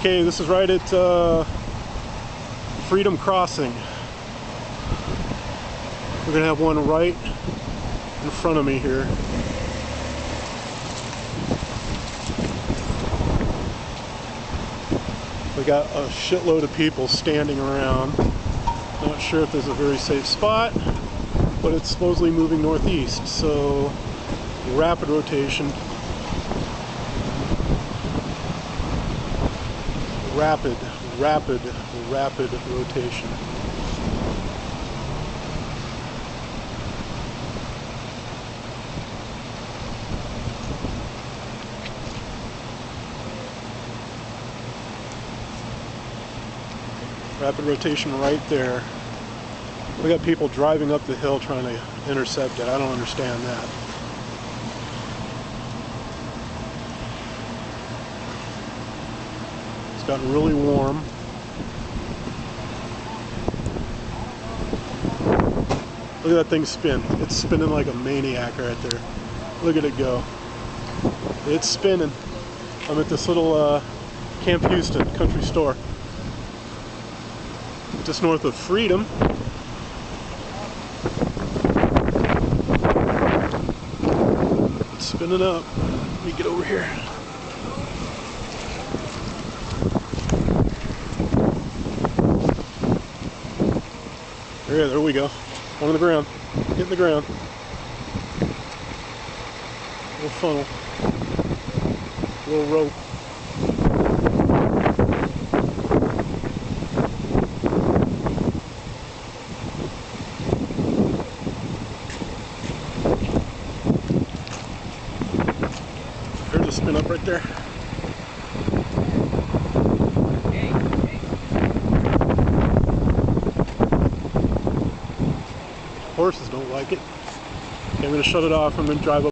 Okay, this is right at Freedom Crossing. We're gonna have one right in front of me here. We got a shitload of people standing around. Not sure if this is a very safe spot, but it's supposedly moving northeast, so rapid rotation. Rapid rotation. Rapid rotation right there. We got people driving up the hill trying to intercept it. I don't understand that. It's gotten really warm. Look at that thing spin. It's spinning like a maniac right there. Look at it go. It's spinning. I'm at this little Camp Houston country store, just north of Freedom. It's spinning up. Let me get over here. There we go. One on the ground. Hitting the ground. Little funnel. Little rope. There's a spin up right there. Horses don't like it. Okay, I'm going to shut it off and then drive up.